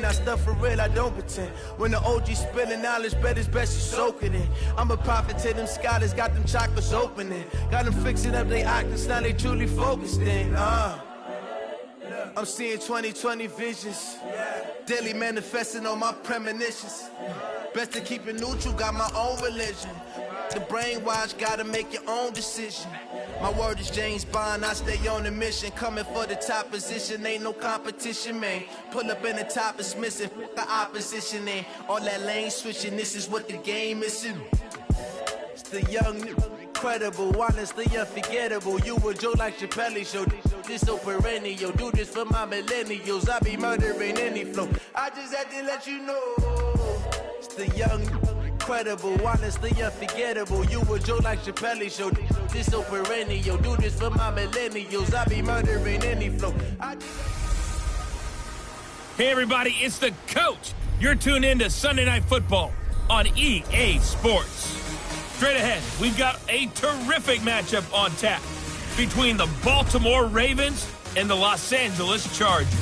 I stuff for real, I don't pretend. When the OG spilling knowledge, bet it's best you soak it in. I'm a prophet to them scholars, got them chakras opening. Got them fixing up they octaves, now they truly focused in. I'm seeing 2020 visions. Daily manifesting on my premonitions. Best to keep it neutral, got my own religion. The brainwash, gotta make your own decision. My word is James Bond, I stay on a mission. Coming for the top position, ain't no competition, man. Pull up in the top, it's missing, the opposition, ain't all that lane switching, this is what the game is. It's the young, incredible, honestly unforgettable. You a Joe like Chappelle show, this so perennial. Do this for my millennials, I be murdering any flow. I just had to let you know. It's the young, incredible, honestly unforgettable. You a Joe like Chappelle show, this so perennial. Do this for my millennials, I be murdering any flow. Hey everybody, it's the coach. You're tuned in to Sunday Night Football on EA Sports. Straight ahead, we've got a terrific matchup on tap between the Baltimore Ravens and the Los Angeles Chargers.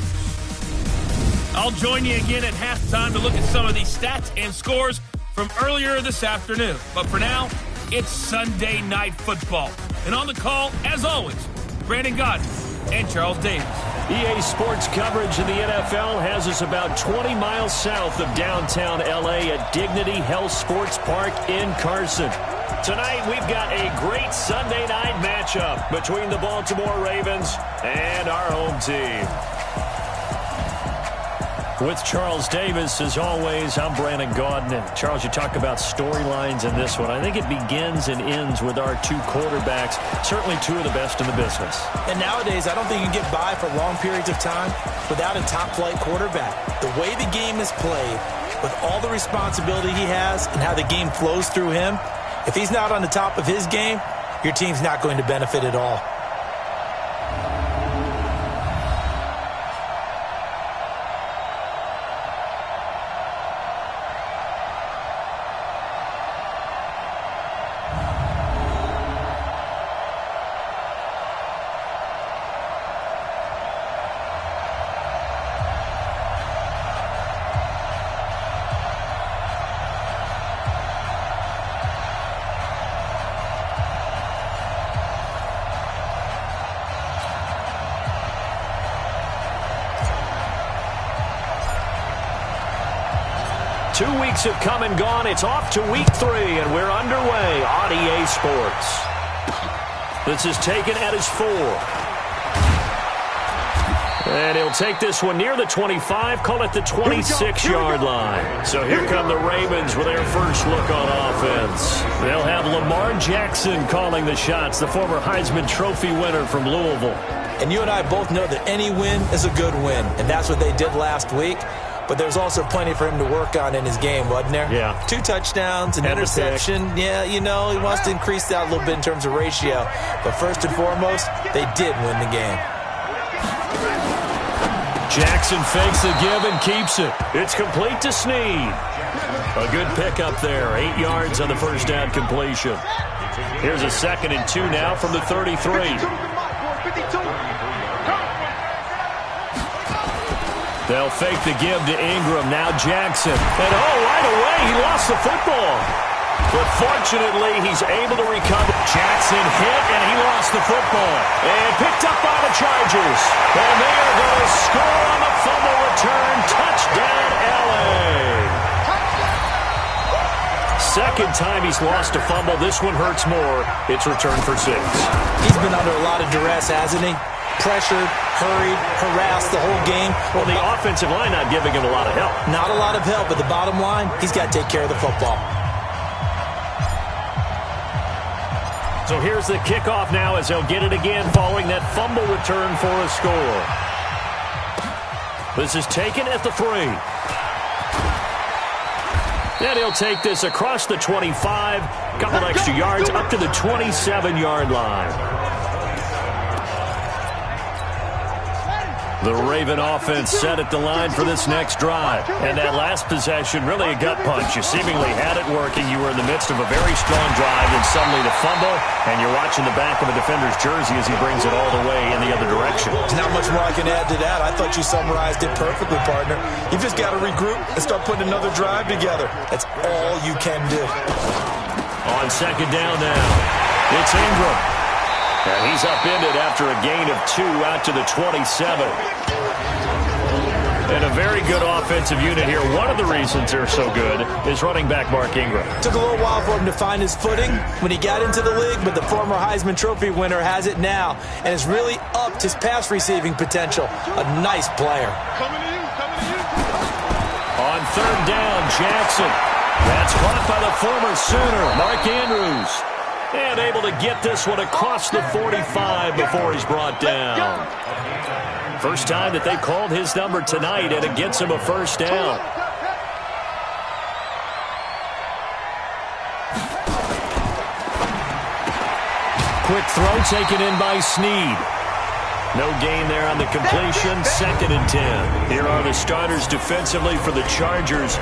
I'll join you again at halftime to look at some of these stats and scores from earlier this afternoon. But for now, it's Sunday Night Football. And on the call, as always, Brandon Godden and Charles Davis. EA Sports coverage in the NFL has us about 20 miles south of downtown L.A. at Dignity Health Sports Park in Carson. Tonight, we've got a great Sunday night matchup between the Baltimore Ravens and our home team. With Charles Davis, as always, I'm Brandon Gaudin. And Charles, you talk about storylines in this one. I think it begins and ends with our two quarterbacks, certainly two of the best in the business. And nowadays, I don't think you can get by for long periods of time without a top-flight quarterback. The way the game is played, with all the responsibility he has and how the game flows through him, if he's not on the top of his game, your team's not going to benefit at all. 2 weeks have come and gone. It's off to week 3, and we're underway on EA Sports. This is taken at his 4. And he'll take this one near the 25, call it the 26-yard line. So here come the Ravens with their first look on offense. They'll have Lamar Jackson calling the shots, the former Heisman Trophy winner from Louisville. And you and I both know that any win is a good win, and that's what they did last week. But there's also plenty for him to work on in his game, wasn't there? Yeah. 2 touchdowns, an interception. Yeah, you know, he wants to increase that a little bit in terms of ratio. But first and foremost, they did win the game. Jackson fakes the give and keeps it. It's complete to Snead. A good pickup there. 8 yards on the first down completion. Here's a 2nd and 2 now from the 33. They'll fake the give to Ingram. Now Jackson. And right away, he lost the football. But fortunately, he's able to recover. Jackson hit, and he lost the football. And picked up by the Chargers. And they are going to score on the fumble return. Touchdown, L.A. Second time he's lost a fumble. This one hurts more. It's returned for 6. He's been under a lot of duress, hasn't he? Pressured, hurried, harassed the whole game. Well, the offensive line not giving him a lot of help. Not a lot of help, but the bottom line, he's got to take care of the football. So here's the kickoff now as they'll get it again following that fumble return for a score. This is taken at the 3. And he'll take this across the 25, couple extra yards up to the 27-yard line. The Raven offense set at the line for this next drive. And that last possession, really a gut punch. You seemingly had it working. You were in the midst of a very strong drive, and suddenly the fumble, and you're watching the back of a defender's jersey as he brings it all the way in the other direction. There's not much more I can add to that. I thought you summarized it perfectly, partner. You've just got to regroup and start putting another drive together. That's all you can do. On second down now, it's Ingram. And he's upended after a gain of 2 out to the 27. And a very good offensive unit here. One of the reasons they're so good is running back Mark Ingram. Took a little while for him to find his footing when he got into the league, but the former Heisman Trophy winner has it now and has really upped his pass receiving potential. A nice player. On third down, Jackson. That's caught by the former Sooner, Mark Andrews. And able to get this one across the 45 before he's brought down. First time that they've called his number tonight, and it gets him a first down. Quick throw taken in by Snead. No gain there on the completion. 2nd and 10. Here are the starters defensively for the Chargers.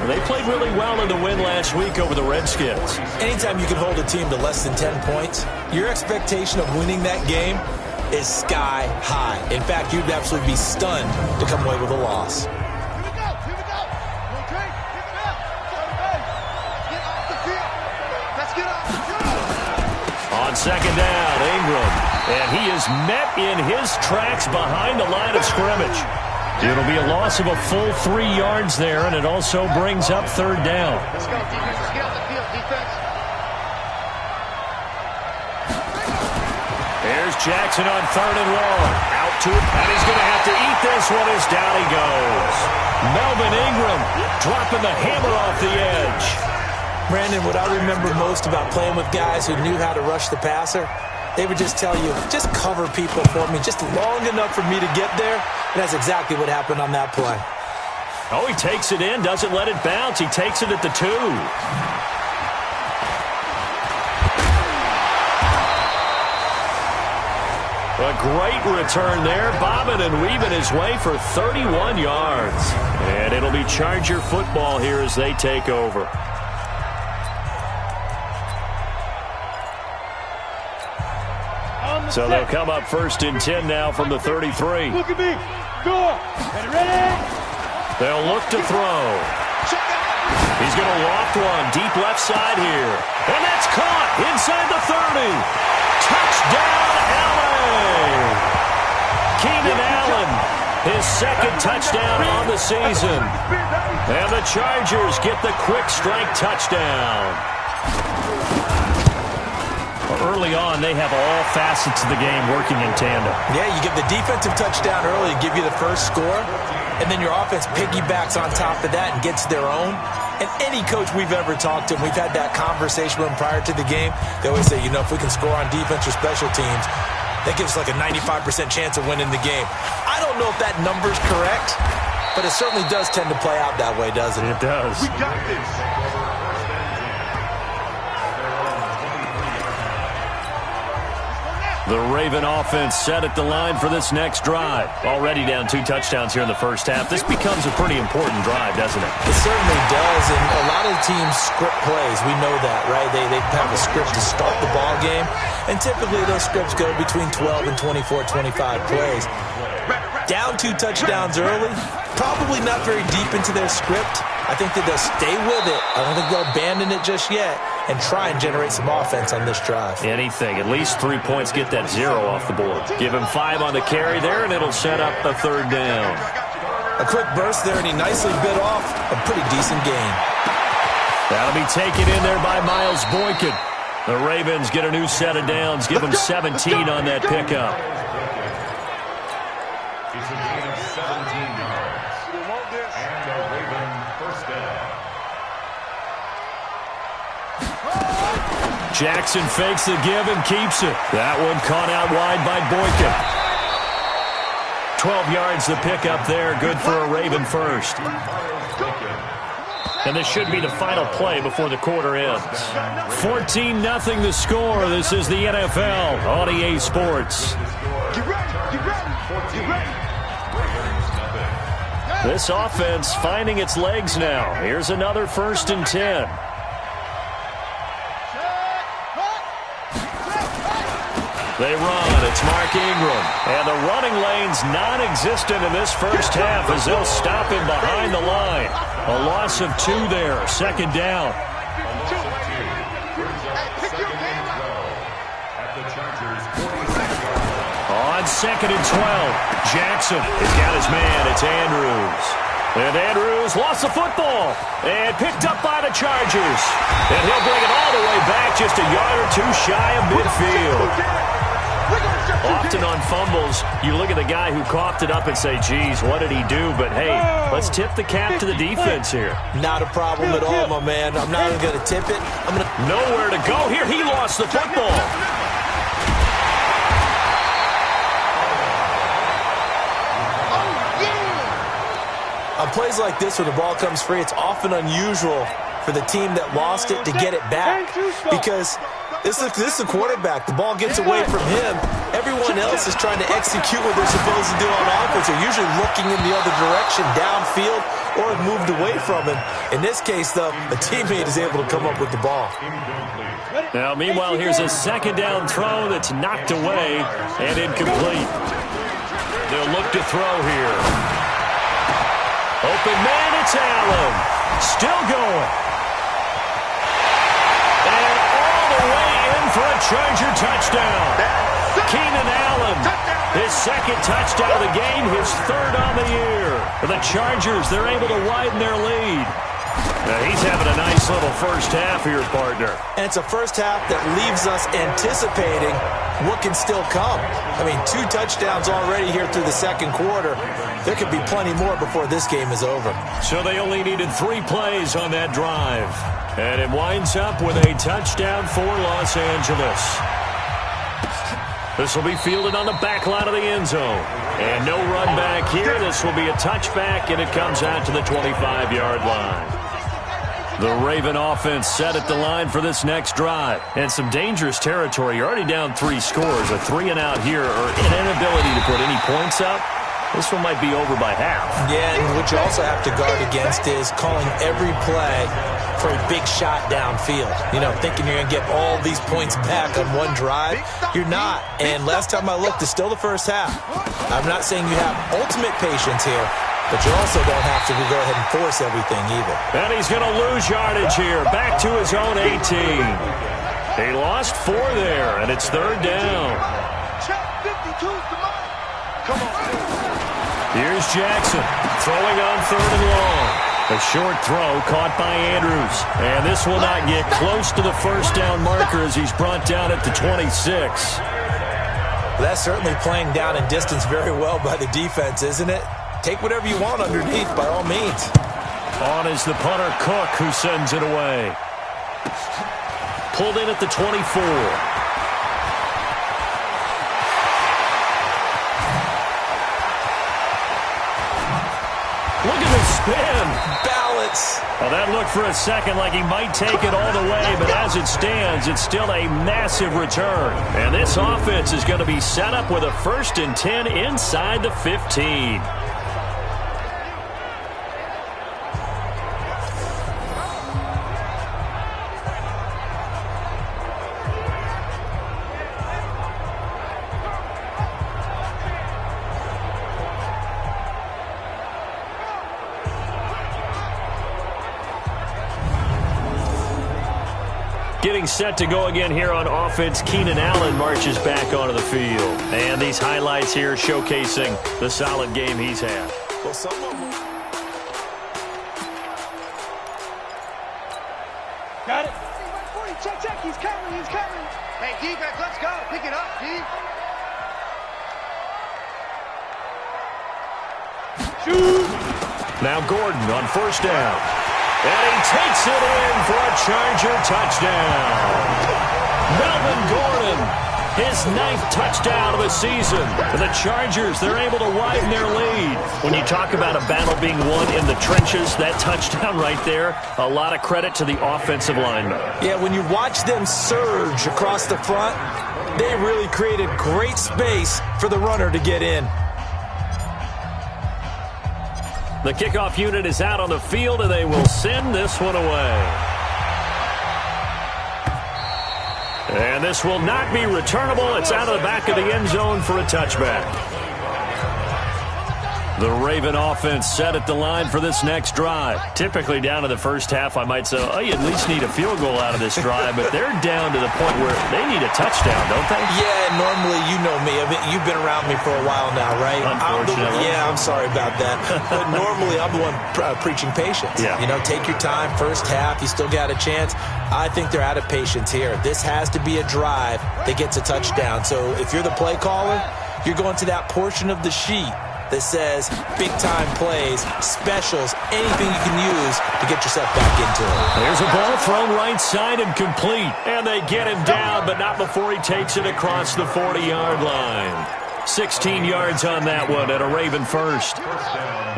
They played really well in the win last week over the Redskins. Anytime you can hold a team to less than 10 points, your expectation of winning that game is sky high. In fact, you'd absolutely be stunned to come away with a loss. On second down, Ingram. And he is met in his tracks behind the line of scrimmage. It'll be a loss of a full 3 yards there, and it also brings up third down. Let's go, defense. Let's get out the field, defense. There's Jackson on third and long. Out to it, and he's going to have to eat this one as down he goes. Melvin Ingram dropping the hammer off the edge. Brandon, what I remember most about playing with guys who knew how to rush the passer, they would just tell you, just cover people for me, just long enough for me to get there. And that's exactly what happened on that play. Oh, he takes it in, doesn't let it bounce. He takes it at the 2. A great return there, bobbing and weaving his way for 31 yards. And it'll be Charger football here as they take over. So they'll come up 1st and 10 now from the 33. Look at me. Go. Ready? They'll look to throw. He's going to loft one deep left side here. And that's caught inside the 30. Touchdown, Allen. Keenan Allen, his 2nd touchdown on the season. And the Chargers get the quick strike touchdown. Early on, they have all facets of the game working in tandem. Yeah, you get the defensive touchdown early, give you the first score, and then your offense piggybacks on top of that and gets their own. And any coach we've ever talked to, and we've had that conversation with them prior to the game, they always say, you know, if we can score on defense or special teams, that gives us like a 95% chance of winning the game. I don't know if that number's correct, but it certainly does tend to play out that way, doesn't it? It does. We got this. The Raven offense set at the line for this next drive. Already down 2 touchdowns here in the first half. This becomes a pretty important drive, doesn't it? It certainly does, and a lot of teams script plays. We know that, right? They have a script to start the ball game, and typically those scripts go between 12 and 24, 25 plays. Down 2 touchdowns early, probably not very deep into their script. I think that they'll stay with it. I don't think they'll abandon it just yet and try and generate some offense on this drive. Anything. At least 3 points, get that 0 off the board. Give him 5 on the carry there, and it'll set up the third down. A quick burst there, and he nicely bit off a pretty decent gain. That'll be taken in there by Miles Boykin. The Ravens get a new set of downs. Give him 17 on that pickup. It's a gain of 17 yards. And a Raven first down. Jackson fakes the give and keeps it. That one caught out wide by Boykin. 12 yards the pickup there. Good for a Raven first. And this should be the final play before the quarter ends. 14-0 the score. This is the NFL on EA Sports. Get ready. Get ready. Get ready. This offense finding its legs now. Here's another 1st and 10. They run. It's Mark Ingram. And the running lane's non-existent in this first half as they'll stop him behind the line. A loss of 2 there. 2nd down. On 2nd and 12, Jackson has got his man. It's Andrews. And Andrews lost the football and picked up by the Chargers. And he'll bring it all the way back just a yard or 2 shy of midfield. Often on fumbles, you look at the guy who coughed it up and say, geez, what did he do? But, hey, let's tip the cap to the defense here. Not a problem at all, my man. I'm not even going to tip it. Nowhere to go here. He lost the football. On plays like this where the ball comes free, it's often unusual for the team that lost it to get it back because this is a quarterback. The ball gets away from him. Everyone else is trying to execute what they're supposed to do on offense. They're usually looking in the other direction, downfield, or have moved away from him. In this case, though, a teammate is able to come up with the ball. Now, meanwhile, here's a 2nd down throw that's knocked away and incomplete. They'll look to throw here. Open man, it's Allen. Still going. And all the way in for a Charger touchdown. Keenan Allen, his 2nd touchdown of the game, his 3rd on the year. For the Chargers, they're able to widen their lead. Now he's having a nice little first half here, partner. And it's a first half that leaves us anticipating what can still come. I mean, 2 touchdowns already here through the 2nd quarter. There could be plenty more before this game is over. So they only needed 3 plays on that drive. And it winds up with a touchdown for Los Angeles. This will be fielded on the back line of the end zone. And no run back here. This will be a touchback, and it comes out to the 25-yard line. The Raven offense set at the line for this next drive. And some dangerous territory. You're already down 3 scores. A 3-and-out here, or an inability to put any points up. This one might be over by half. Yeah, and what you also have to guard against is calling every play for a big shot downfield. You know, thinking you're going to get all these points back on one drive. You're not. And last time I looked, it's still the first half. I'm not saying you have ultimate patience here, but you also don't have to go ahead and force everything either. And he's going to lose yardage here. Back to his own 18. He lost 4 there, and it's 3rd down. Come on. Here's Jackson throwing on 3rd and long. A short throw caught by Andrews. And this will not get close to the first down marker as he's brought down at the 26. Well, that's certainly playing down in distance very well by the defense, isn't it? Take whatever you want underneath by all means. On is the punter Cook, who sends it away. Pulled in at the 24. Look at the spin. Balance. Well, that looked for a second like he might take it all the way, but as it stands, it's still a massive return. And this offense is going to be set up with a 1st and 10 inside the 15. Getting set to go again here on offense, Keenan Allen marches back onto the field. And these highlights here showcasing the solid game he's had. Well, someone... Got it. Check. He's coming. Hey, defense, let's go. Pick it up, D. Shoot. Now Gordon on 1st down. And he takes it in for a Charger touchdown. Melvin Gordon, his 9th touchdown of the season. For the Chargers, they're able to widen their lead. When you talk about a battle being won in the trenches, that touchdown right there, a lot of credit to the offensive linemen. Yeah, when you watch them surge across the front, they really created great space for the runner to get in. The kickoff unit is out on the field, and they will send this one away. And this will not be returnable. It's out of the back of the end zone for a touchback. The Raven offense set at the line for this next drive. Typically down to the first half, I might say, oh, you at least need a field goal out of this drive, but they're down to the point where they need a touchdown, don't they? Yeah, normally, you know me. I mean, you've been around me for a while now, right? Unfortunately. I'm sorry about that. But normally, I'm the one preaching patience. Yeah. You know, take your time. First half, you still got a chance. I think they're out of patience here. This has to be a drive that gets a touchdown. So if you're the play caller, you're going to that portion of the sheet that says big-time plays, specials, anything you can use to get yourself back into it. There's a ball thrown right side and complete. And they get him down, but not before he takes it across the 40-yard line. 16 yards on that one at a Raven first.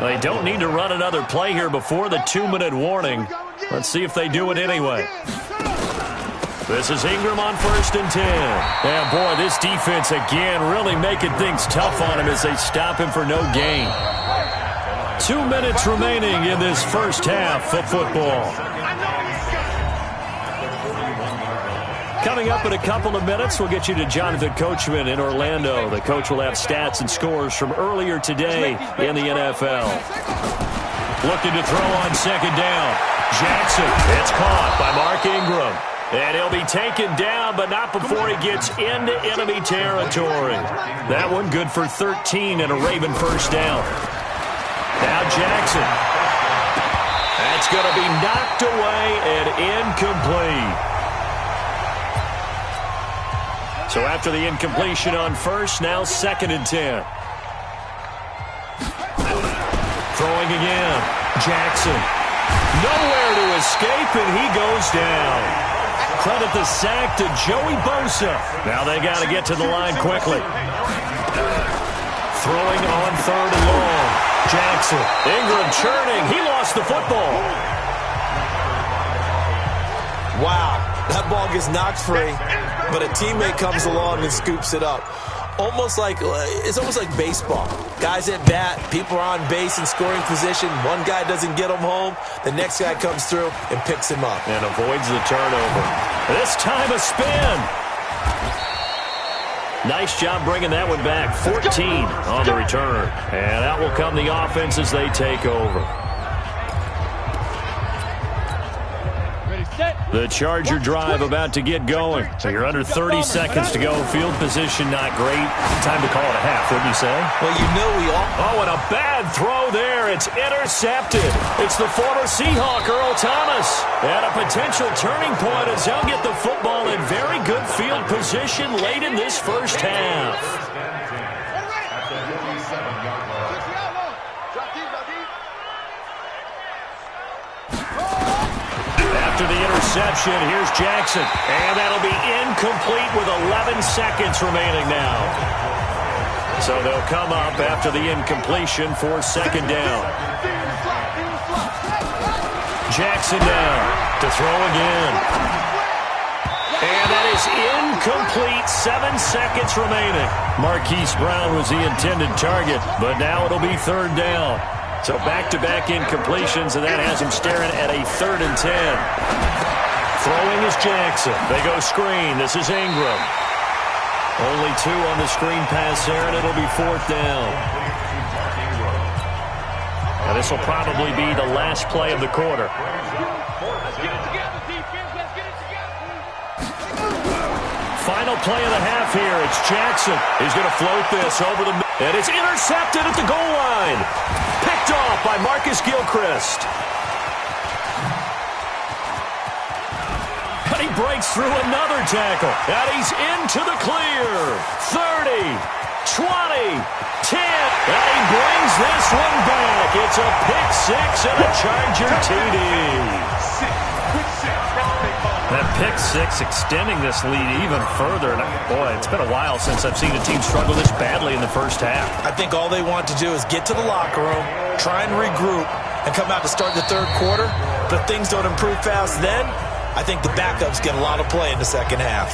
They don't need to run another play here before the 2-minute warning. Let's see if they do it anyway. This is Ingram on 1st and 10. And boy, this defense again really making things tough on him as they stop him for no gain. 2 minutes remaining in this first half of football. Coming up in a couple of minutes, we'll get you to Jonathan Coachman in Orlando. The coach will have stats and scores from earlier today in the NFL. Looking to throw on second down. Jackson, it's caught by Mark Ingram. And he'll be taken down, but not before he gets into enemy territory. That one good for 13 and a Raven first down. Now Jackson. That's going to be knocked away and incomplete. So after the incompletion on first, now 2nd and 10. Throwing again. Jackson. Nowhere to escape, and he goes down. Credit the sack to Joey Bosa. Now they got to get to the line quickly. Throwing on 3rd and long. Jackson. Ingram churning. He lost the football. Wow. That ball gets knocked free, but a teammate comes along and scoops it up. It's almost like baseball. Guys at bat, people are on base in scoring position. One guy doesn't get him home. The next guy comes through and picks him up. And avoids the turnover. This time a spin. Nice job bringing that one back. 14 on the return. And out will come the offense as they take over. The Charger drive about to get going. So you're under 30 seconds to go. Field position not great. Time to call it a half, wouldn't you say? Well, you know we all... Oh, and a bad throw there. It's intercepted. It's the former Seahawk, Earl Thomas. And a potential turning point as they'll get the football in very good field position late in this first half. After the interception, here's Jackson. And that'll be incomplete with 11 seconds remaining now. So they'll come up after the incompletion for 2nd down. Jackson down to throw again. And that is incomplete. 7 seconds remaining. Marquise Brown was the intended target, but now it'll be 3rd down. So back-to-back incompletions, and that has him staring at a 3rd and 10. Throwing is Jackson. They go screen. This is Ingram. Only 2 on the screen pass there, and it'll be 4th down. Now this will probably be the last play of the quarter. Final play of the half here. It's Jackson. He's going to float this over the... And it's intercepted at the goal line. Picked off by Marcus Gilchrist. But he breaks through another tackle. And he's into the clear. 30, 20, 10. And he brings this one back. It's a pick 6 and a Charger TD. That pick 6 extending this lead even further. And boy, it's been a while since I've seen a team struggle this badly in the first half. I think all they want to do is get to the locker room, try and regroup, and come out to start the 3rd quarter. But if things don't improve fast then, I think the backups get a lot of play in the 2nd half.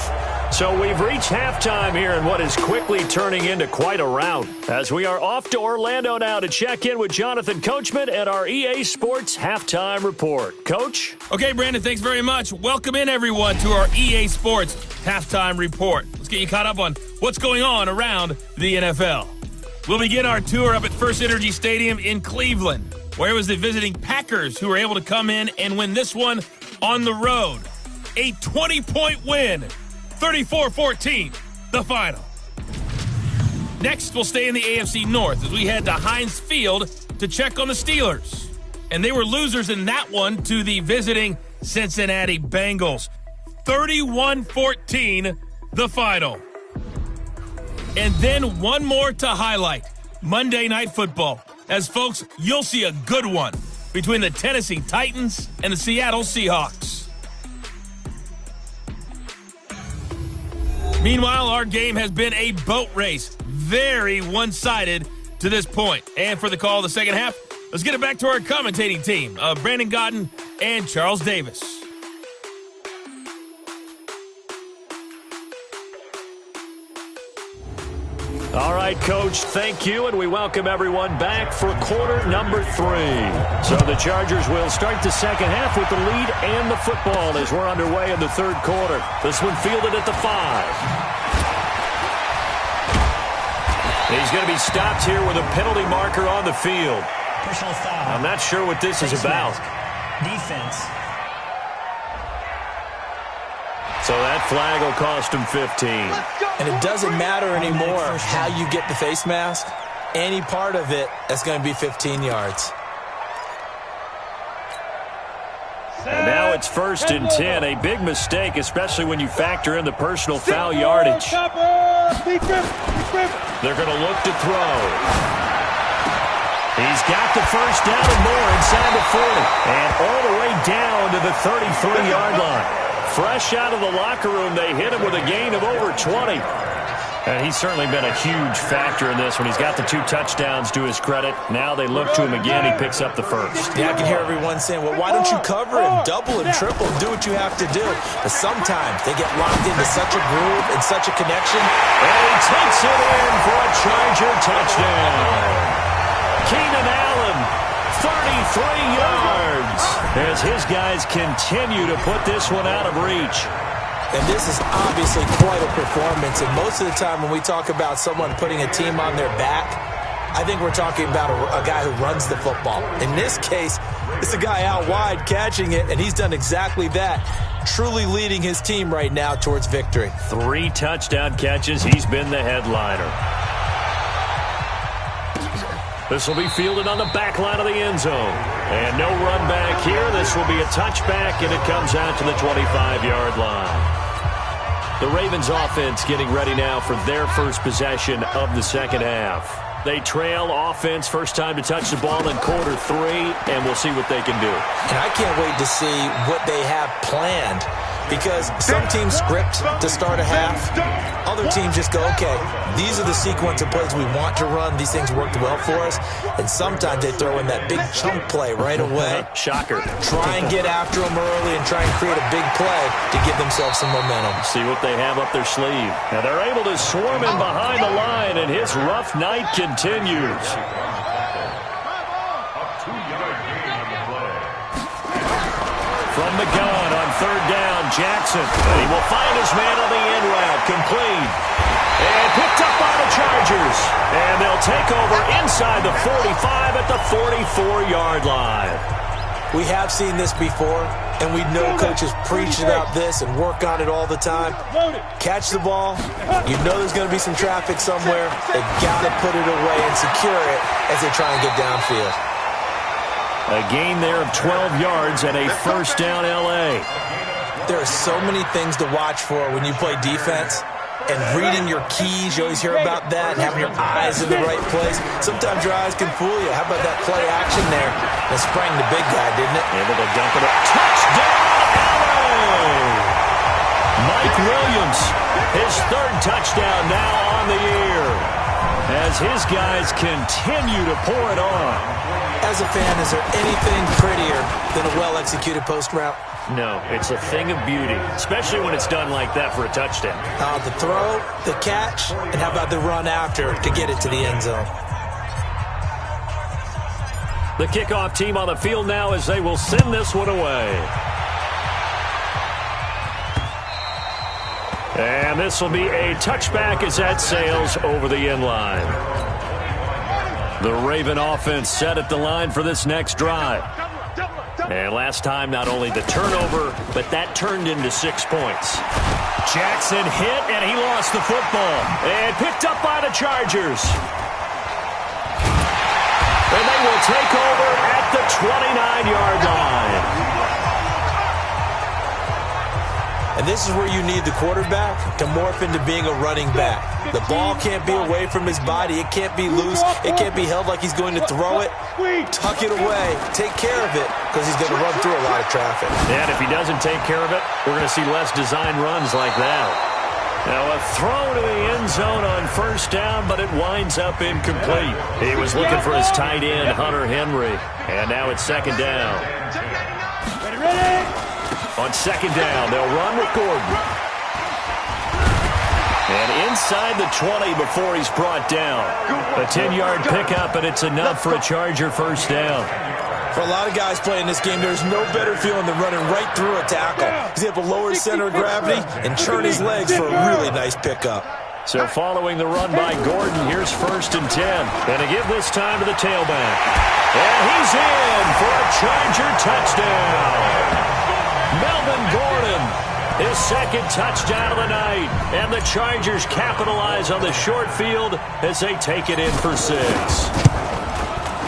So we've reached halftime here in what is quickly turning into quite a rout, as we are off to Orlando now to check in with Jonathan Coachman at our EA Sports Halftime Report. Coach? Okay, Brandon, thanks very much. Welcome in, everyone, to our EA Sports Halftime Report. Let's get you caught up on what's going on around the NFL. We'll begin our tour up at First Energy Stadium in Cleveland, where it was the visiting Packers who were able to come in and win this one on the road. A 20-point win. 34-14, the final. Next, we'll stay in the AFC North as we head to Heinz Field to check on the Steelers. And they were losers in that one to the visiting Cincinnati Bengals. 31-14, the final. And then one more to highlight. Monday Night Football. As folks, you'll see a good one between the Tennessee Titans and the Seattle Seahawks. Meanwhile, our game has been a boat race. Very one-sided to this point. And for the call of the second half, let's get it back to our commentating team of Brandon Godden and Charles Davis. All right, Coach, thank you, and we welcome everyone back for quarter number 3. So the Chargers will start the second half with the lead and the football as we're underway in the third quarter. This one fielded at the 5. He's going to be stopped here with a penalty marker on the field. Personal foul. I'm not sure what this is about. Defense. So that flag will cost him 15. And it doesn't matter anymore how you get the face mask. Any part of it, that's going to be 15 yards. And now it's 1st and 10. A big mistake, especially when you factor in the personal foul yardage. They're going to look to throw. He's got the first down and more inside the 40. And all the way down to the 33-yard line. Fresh out of the locker room, they hit him with a gain of over 20. And he's certainly been a huge factor in this when he's got the 2 touchdowns to his credit. Now they look to him again. He picks up the first. Yeah, I can hear everyone saying, well, why don't you cover him, double and triple, do what you have to do. But sometimes they get locked into such a groove and such a connection. And he takes it in for a Charger touchdown. Keenan Allen, 33 yards, as his guys continue to put this one out of reach. And this is obviously quite a performance. And most of the time when we talk about someone putting a team on their back, I think we're talking about a guy who runs the football. In this case, it's a guy out wide catching it, and he's done exactly that, truly leading his team right now towards victory. 3 touchdown catches. He's been the headliner. This will be fielded on the back line of the end zone. And no run back here. This will be a touchback, and it comes out to the 25-yard line. The Ravens offense getting ready now for their first possession of the second half. They trail offense, first time to touch the ball in quarter 3, and we'll see what they can do. And I can't wait to see what they have planned, because some teams script to start a half. Other teams just go, okay, these are the sequence of plays we want to run. These things worked well for us. And sometimes they throw in that big chunk play right away. Shocker. Try and get after them early and try and create a big play to give themselves some momentum. See what they have up their sleeve. Now they're able to swarm in behind the line, and his rough night continues. From the gun on 3rd down, Jackson. And he will find his man on the end route, complete. And picked up by the Chargers. And they'll take over inside the 45 at the 44-yard line. We have seen this before, and we know coaches preach about this and work on it all the time. Catch the ball. You know there's going to be some traffic somewhere. They've got to put it away and secure it as they try and get downfield. A gain there of 12 yards and a first down L.A. There are so many things to watch for when you play defense. And reading your keys, you always hear about that, and having your eyes in the right place. Sometimes your eyes can fool you. How about that play action there? It sprang the big guy, didn't it? Able to dump it up. Touchdown, L.A. Mike Williams, his 3rd touchdown now on the year, as his guys continue to pour it on. As a fan, is there anything prettier than a well-executed post route? No, it's a thing of beauty, especially when it's done like that for a touchdown. The throw, the catch, and how about the run after to get it to the end zone? The kickoff team on the field now as they will send this one away. And this will be a touchback as that sails over the end line. The Raven offense set at the line for this next drive. And last time, not only the turnover, but that turned into 6 points. Jackson hit, and he lost the football. And picked up by the Chargers. And they will take over at the 29-yard line. And this is where you need the quarterback to morph into being a running back. The ball can't be away from his body. It can't be loose. It can't be held like he's going to throw it. Tuck it away. Take care of it because he's going to run through a lot of traffic. And if he doesn't take care of it, we're going to see less design runs like that. Now a throw to the end zone on first down, but it winds up incomplete. He was looking for his tight end, Hunter Henry. And now it's second down. Ready? On second down, they'll run with Gordon. And inside the 20 before he's brought down. A 10-yard pickup, and it's enough for a Charger first down. For a lot of guys playing this game, there's no better feeling than running right through a tackle. He's able to lower his center of gravity and churn his legs for a really nice pickup. So following the run by Gordon, here's first and 10. And to give this time to the tailback. And he's in for a Charger touchdown. Melvin Gordon, his second touchdown of the night. And the Chargers capitalize on the short field as they take it in for 6.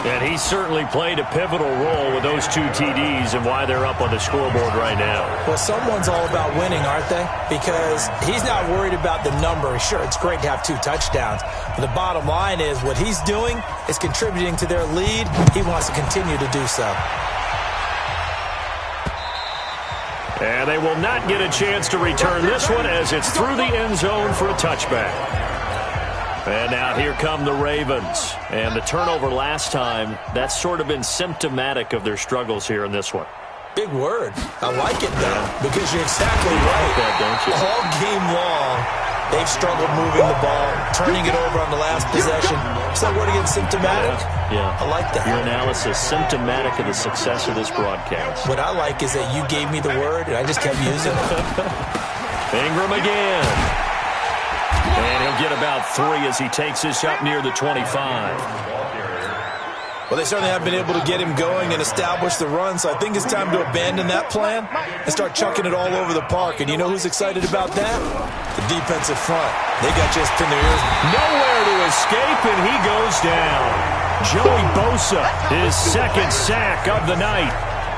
And he certainly played a pivotal role with those 2 TDs and why they're up on the scoreboard right now. Well, someone's all about winning, aren't they? Because he's not worried about the number. Sure, it's great to have 2 touchdowns. But the bottom line is what he's doing is contributing to their lead. He wants to continue to do so. And they will not get a chance to return this one as it's through the end zone for a touchback. And now here come the Ravens. And the turnover last time, that's sort of been symptomatic of their struggles here in this one. Big word. I like it, though, because you're exactly right. That, don't you? All game long, they've struggled moving the ball, turning it over on the last possession. Is that word again, symptomatic? Yeah. I like that. Your analysis, symptomatic of the success of this broadcast. What I like is that you gave me the word, and I just kept using it. Ingram again. And he'll get about 3 as he takes this up near the 25. Well, they certainly have been able to get him going and establish the run, so I think it's time to abandon that plan and start chucking it all over the park. And you know who's excited about that? The defensive front. They got just in their ears. Nowhere to escape, and he goes down. Joey Bosa, his second sack of the night.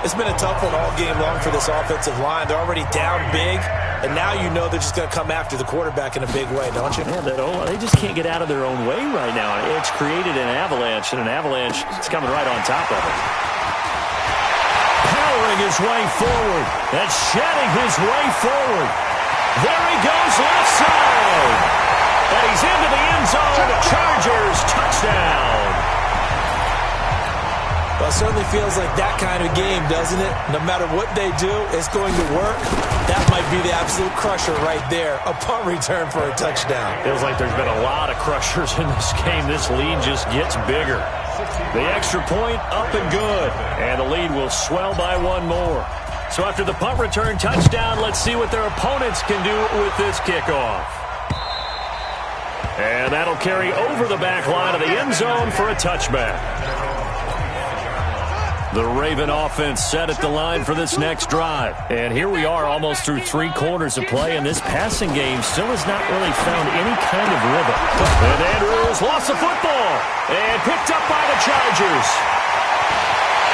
It's been a tough one all game long for this offensive line. They're already down big, and now you know they're just going to come after the quarterback in a big way, don't you? Yeah, they just can't get out of their own way right now. It's created an avalanche, and an avalanche is coming right on top of it. Powering his way forward and shedding his way forward. There he goes left side. And he's into the end zone. Chargers touchdown. Well, it certainly feels like that kind of game, doesn't it? No matter what they do, it's going to work. That might be the absolute crusher right there. A punt return for a touchdown. Feels like there's been a lot of crushers in this game. This lead just gets bigger. The extra point up and good. And the lead will swell by 1 more. So after the punt return touchdown, let's see what their opponents can do with this kickoff. And that'll carry over the back line of the end zone for a touchback. The Raven offense set at the line for this next drive. And here we are almost through 3 quarters of play, and this passing game still has not really found any kind of rhythm. And Andrews lost the football and picked up by the Chargers.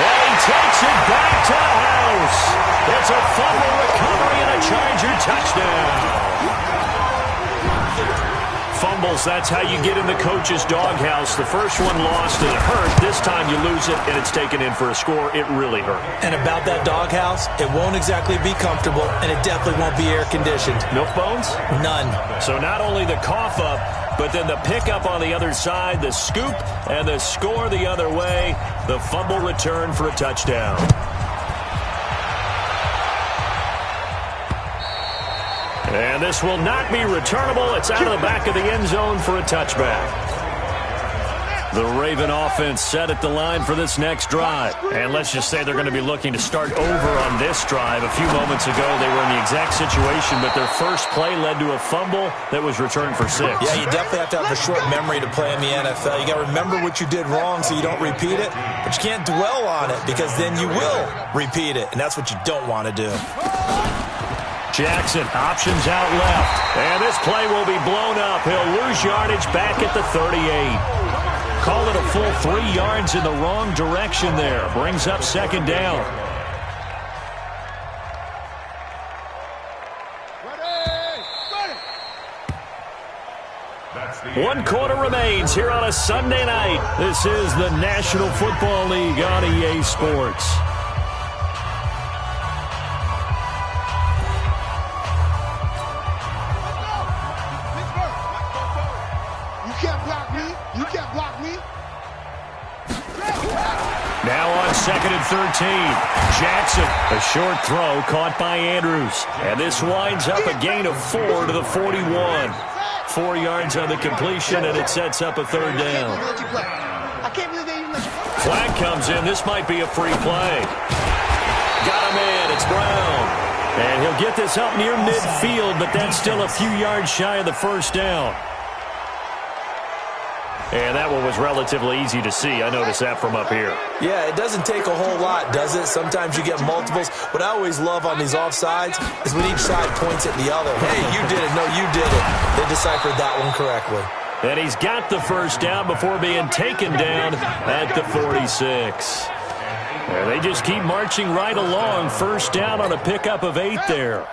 And he takes it back to the house. It's a fumble recovery and a Charger touchdown. Fumbles, that's how you get in the coach's doghouse. The first one lost and it hurt. This time you lose it and it's taken in for a score. It really hurt. And about that doghouse, it won't exactly be comfortable, and it definitely won't be air-conditioned. Milk bones? None. So not only the cough up, but then the pickup on the other side, the scoop, and the score the other way. The fumble return for a touchdown. And this will not be returnable. It's out of the back of the end zone for a touchback. The Raven offense set at the line for this next drive. And let's just say they're going to be looking to start over on this drive. A few moments ago, they were in the exact situation, but their first play led to a fumble that was returned for 6. Yeah, you definitely have to have a short memory to play in the NFL. You got to remember what you did wrong so you don't repeat it, but you can't dwell on it because then you will repeat it, and that's what you don't want to do. Jackson, options out left. And this play will be blown up. He'll lose yardage back at the 38. Call it a full 3 yards in the wrong direction there. Brings up second down. One quarter remains here on a Sunday night. This is the National Football League on EA Sports. Now on 2nd and 13. Jackson, a short throw caught by Andrews. And this winds up a gain of 4 to the 41. 4 yards on the completion, and it sets up a third down. Flag comes in. This might be a free play. Got him in. It's Brown. And he'll get this up near midfield, but that's still a few yards shy of the first down. And that one was relatively easy to see. I noticed that from up here. Yeah, it doesn't take a whole lot, does it? Sometimes you get multiples. What I always love on these offsides is when each side points at the other. Hey, you did it. No, you did it. They deciphered that one correctly. And he's got the first down before being taken down at the 46. And they just keep marching right along. First down on a pickup of 8 there.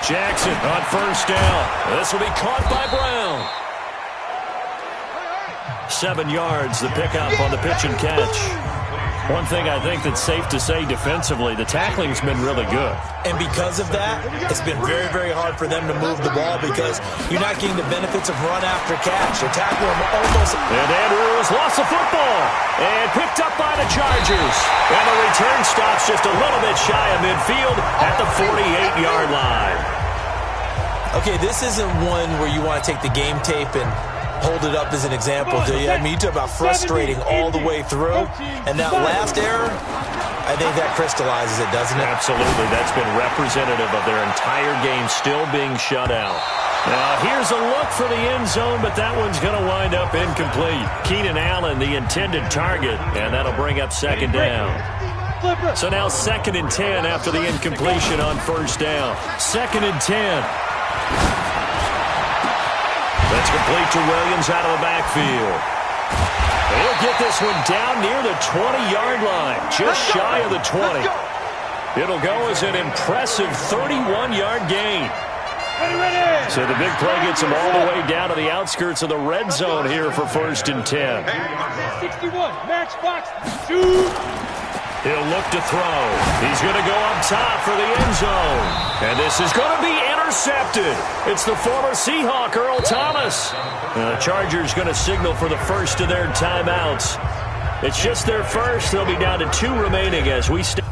Jackson on first down. This will be caught by Brown. 7 yards, the pickup on the pitch and catch. One thing I think that's safe to say defensively, the tackling's been really good. And because of that, it's been very, very hard for them to move the ball because you're not getting the benefits of run after catch. They're tackling them almost. And Andrews lost the football and picked up by the Chargers. And the return stops just a little bit shy of midfield at the 48-yard line. Okay, this isn't one where you want to take the game tape and hold it up as an example, do you? I mean, you talk about frustrating all the way through. And that last error, I think that crystallizes it, doesn't it? Absolutely. That's been representative of their entire game still being shut out. Now, here's a look for the end zone, but that one's going to wind up incomplete. Keenan Allen, the intended target, and that'll bring up second down. So now 2nd and 10 after the incompletion on first down. 2nd and 10. That's complete to Williams out of the backfield. He'll get this one down near the 20-yard line, just shy of the 20. It'll go as an impressive 31-yard gain. So the big play gets him all the way down to the outskirts of the red zone here for 1st and 10. 61, match box, shoot. He'll look to throw. He's going to go up top for the end zone. And this is going to be intercepted. It's the former Seahawk, Earl Thomas. The Chargers going to signal for the first of their timeouts. It's just their first. They'll be down to 2 remaining as we stay.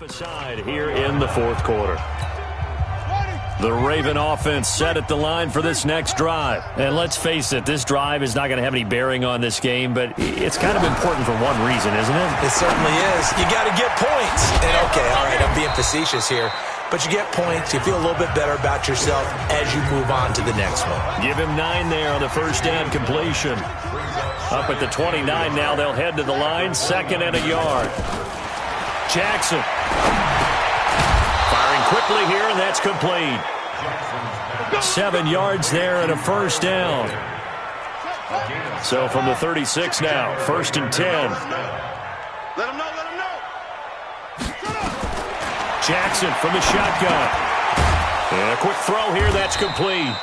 Aside here in the 4th quarter. The Raven offense set at the line for this next drive. And let's face it, this drive is not going to have any bearing on this game, but it's kind of important for one reason, isn't it? It certainly is. You got to get points. And okay, all right, I'm being facetious here. But you get points, you feel a little bit better about yourself as you move on to the next one. Give him 9 there on the first down completion. Up at the 29 now, they'll head to the line, 2nd and a yard. Jackson firing quickly here, and that's complete. 7 yards there and a first down. So from the 36 now, 1st and 10. Let him know. Jackson from the shotgun. And a quick throw here, that's complete.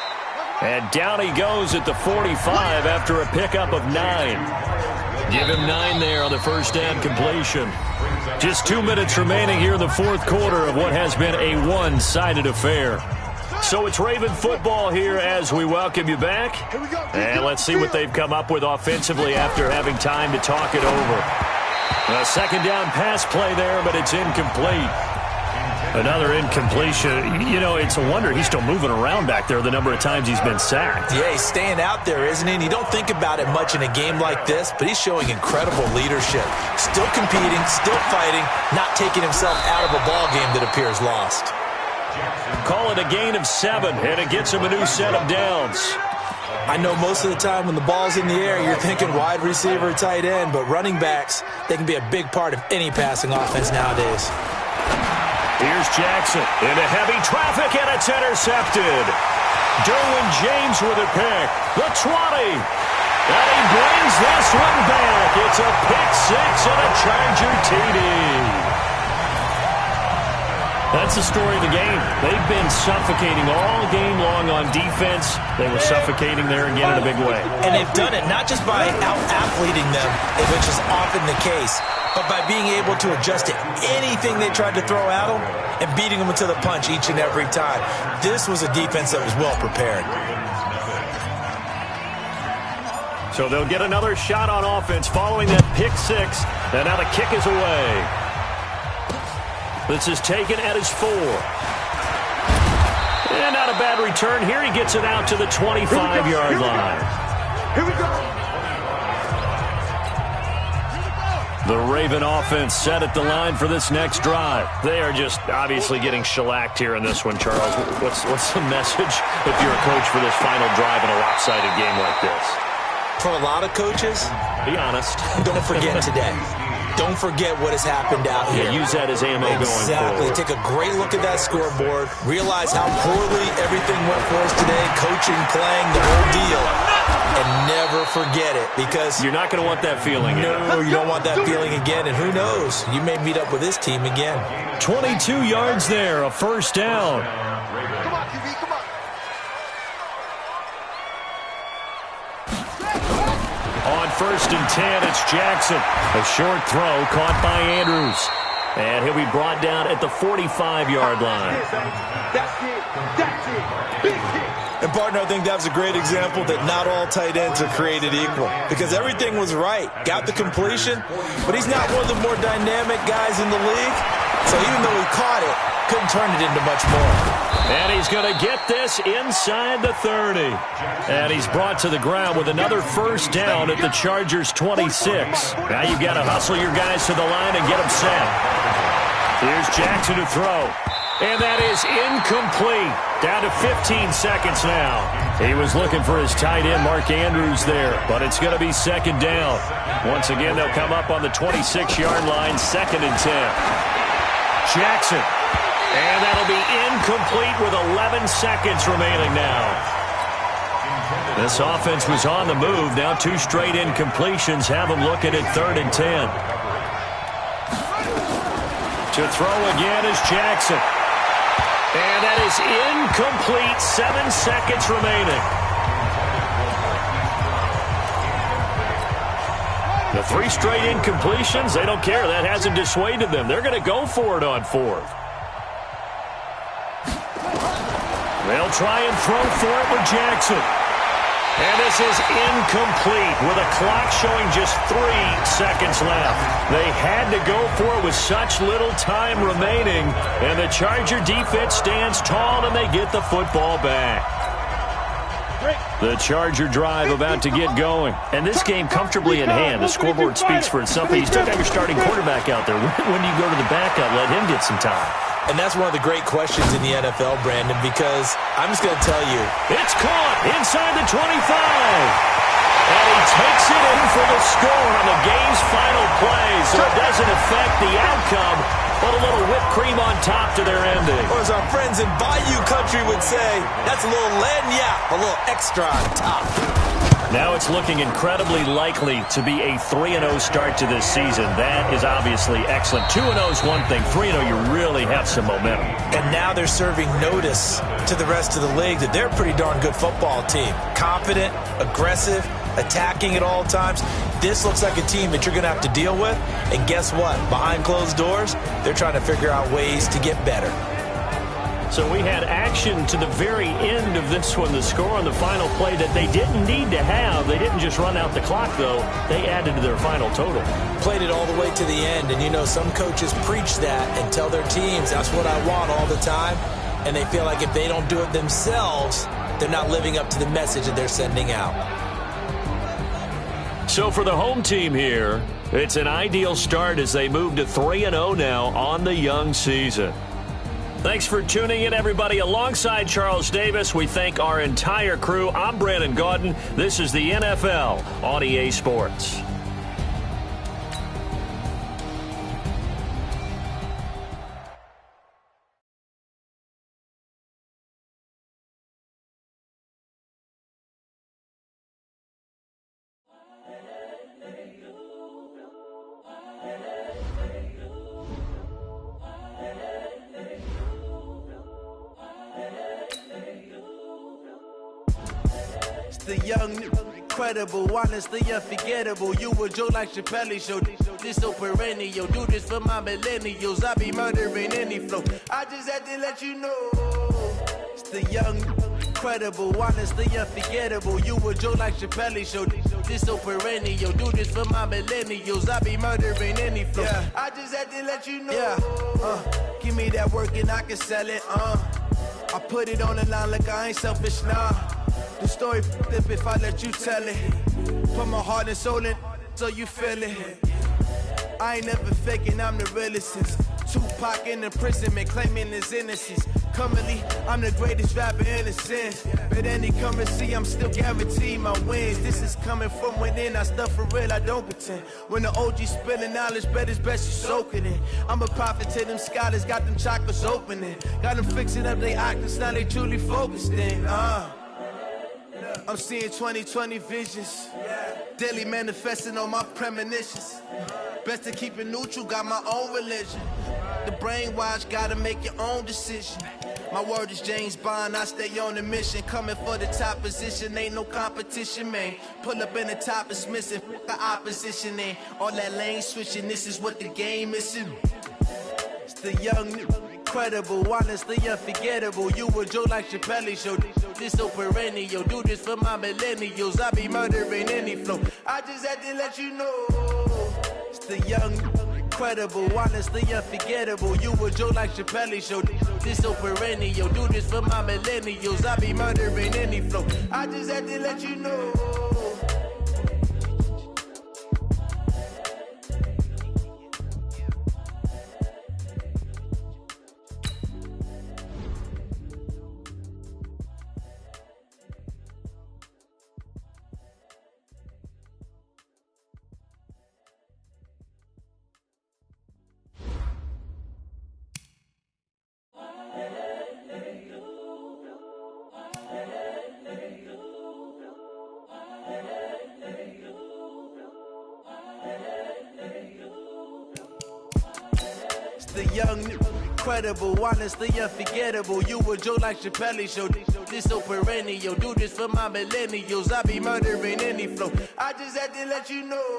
And down he goes at the 45 after a pickup of 9. Give him 9 there on the first down completion. Just 2 minutes remaining here in the fourth quarter of what has been a one-sided affair. So it's Raven football here as we welcome you back. And let's see what they've come up with offensively after having time to talk it over. A second down pass play there, but it's incomplete. Another incompletion. You know, it's a wonder he's still moving around back there the number of times he's been sacked. Yeah, he's staying out there, isn't he? And you don't think about it much in a game like this, but he's showing incredible leadership. Still competing, still fighting, not taking himself out of a ball game that appears lost. Call it a gain of 7, and it gets him a new set of downs. I know most of the time when the ball's in the air, you're thinking wide receiver, tight end, but running backs, they can be a big part of any passing offense nowadays. Here's Jackson into heavy traffic, and it's intercepted. Derwin James with a pick. The 20. And he brings this one back. It's a pick 6 and a Charger TD. That's the story of the game. They've been suffocating all game long on defense. They were suffocating there again in a big way. And they've done it not just by out-athleting them, which is often the case, but by being able to adjust to anything they tried to throw at them and beating them to the punch each and every time. This was a defense that was well prepared. So they'll get another shot on offense following that pick 6, and now the kick is away. This is taken at his 4. And not a bad return. Here he gets it out to the 25-yard line. Here we go. The Raven offense set at the line for this next drive. They are just obviously getting shellacked here in this one, Charles. What's the message if you're a coach for this final drive in a lopsided game like this? For a lot of coaches, be honest. Don't forget today. Don't forget what has happened out here. Yeah, use that as ammo going forward. Exactly. Take a great look at that scoreboard. Realize how poorly everything went for us today. Coaching, playing, the whole deal. And never forget it, because you're not going to want that feeling. No, you don't want that feeling again. And who knows? You may meet up with this team again. 22 yards there, a first down. Come on, QB, come on. On first and 10, it's Jackson. A short throw caught by Andrews. And he'll be brought down at the 45-yard line. That's it. That's it. Big hit. And, partner, I think that's a great example that not all tight ends are created equal, because everything was right. Got the completion, but he's not one of the more dynamic guys in the league. So even though he caught it, couldn't turn it into much more. And he's going to get this inside the 30. And he's brought to the ground with another first down at the Chargers' 26. Now you've got to hustle your guys to the line and get them set. Here's Jackson to throw. And that is incomplete. Down to 15 seconds now. He was looking for his tight end, Mark Andrews, there. But it's going to be second down. Once again, they'll come up on the 26-yard line, 2nd and 10. Jackson. And that'll be incomplete with 11 seconds remaining now. This offense was on the move. Now 2 straight incompletions have them looking at 3rd and 10. To throw again is Jackson. And that is incomplete. 7 seconds remaining. The 3 straight incompletions, they don't care. That hasn't dissuaded them. They're going to go for it on 4th. They'll try and throw for it with Jackson. And this is incomplete with a clock showing just 3 seconds left. They had to go for it with such little time remaining. And the Charger defense stands tall and they get the football back. The Charger drive about to get going. And this game comfortably in hand. The scoreboard speaks for itself. You still got your starting quarterback out there. When do you go to the backup? Let him get some time. And that's one of the great questions in the NFL, Brandon, because I'm just going to tell you. It's caught inside the 25. And he takes it in for the score on the game's final play. So it doesn't affect the outcome, but a little whipped cream on top to their ending. Or as our friends in Bayou Country would say, that's a little lagniappe, a little extra on top. Now it's looking incredibly likely to be a 3-0 start to this season. That is obviously excellent. 2-0 is one thing. 3-0, you really have some momentum. And now they're serving notice to the rest of the league that they're a pretty darn good football team. Confident, aggressive, attacking at all times. This looks like a team that you're going to have to deal with. And guess what? Behind closed doors, they're trying to figure out ways to get better. So we had action to the very end of this one. The score on the final play that they didn't need to have. They didn't just run out the clock, though. They added to their final total. Played it all the way to the end. And, you know, some coaches preach that and tell their teams, that's what I want all the time. And they feel like if they don't do it themselves, they're not living up to the message that they're sending out. So for the home team here, it's an ideal start as they move to 3-0 now on the young season. Thanks for tuning in, everybody. Alongside Charles Davis, we thank our entire crew. I'm Brandon Gaudin. This is the NFL on EA Sports. The young, incredible, honestly unforgettable. You a joke like Chappelle Show. This so perennial. Do this for my millennials. I be murdering any flow. I just had to let you know. It's the young, incredible, honestly unforgettable. You a joke like Chappelle Show. This so perennial. Do this for my millennials. I be murdering any flow. Yeah. I just had to let you know. Yeah. Give me that work and I can sell it. I put it on the line like I ain't selfish, nah. The story flip if I let you tell it. Put my heart and soul in so you feel it. I ain't never faking, I'm the realest since Tupac in imprisonment, claiming his innocence. Currently, I'm the greatest rapper in a sense. But any come and see, I'm still guaranteed my wins. This is coming from within, I stuff for real, I don't pretend. When the OG spilling knowledge, bet it's best you soak it in. I'm a prophet to them scholars, got them chakras opening. Got them fixing up they octaves, now they truly focused in. I'm seeing 2020 visions. Daily manifesting on my premonitions. Best to keep it neutral, got my own religion. The brainwash, gotta make your own decision. My word is James Bond, I stay on the mission. Coming for the top position, ain't no competition, man. Pull up in the top, it's missing, the opposition, and all that lane switching, this is what the game is. It's the young, incredible, honestly unforgettable. You a joke like Chappelle Show. This so perennial. Do this for my millennials. I be murdering any flow. I just had to let you know. It's the young, incredible, honestly unforgettable. You a joke like Chappelle Show. This so perennial. Do this for my millennials. I be murdering any flow. I just had to let you know. The young, incredible, honestly unforgettable. You a joke like Chappelle Show. This so perennial. Do this for my millennials. I be murdering any flow. I just had to let you know.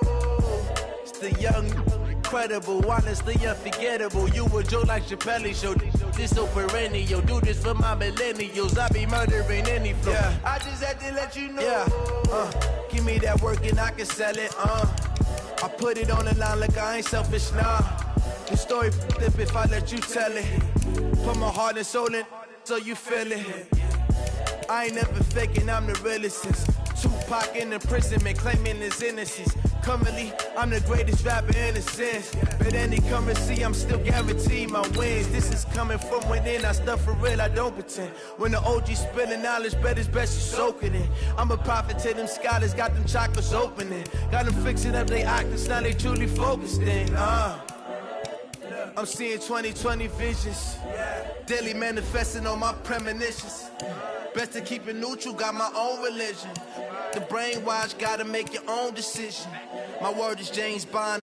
It's the young, incredible, honestly unforgettable. You a joke like Chappelle Show. This so perennial. Do this for my millennials. I be murdering any flow. Yeah. I just had to let you know. Yeah. Give me that work and I can sell it. I put it on the line like I ain't selfish, nah. The story flip if I let you tell it. Put my heart and soul in so you feel it. I ain't never faking, I'm the realest since Tupac in imprisonment, claiming his innocence. Currently, I'm the greatest rapper in a sense. But any come and see, I'm still guaranteed my wins. This is coming from within, I stuff for real, I don't pretend. When the OG spilling knowledge, bet it's best you soak it in. I'm a prophet to them scholars, got them chakras opening. Got them fixing up they octaves, now they truly focused in. I'm seeing 2020 visions. Daily manifesting on my premonitions. Best to keep it neutral, got my own religion. The brainwash, gotta make your own decision. My word is James Bond.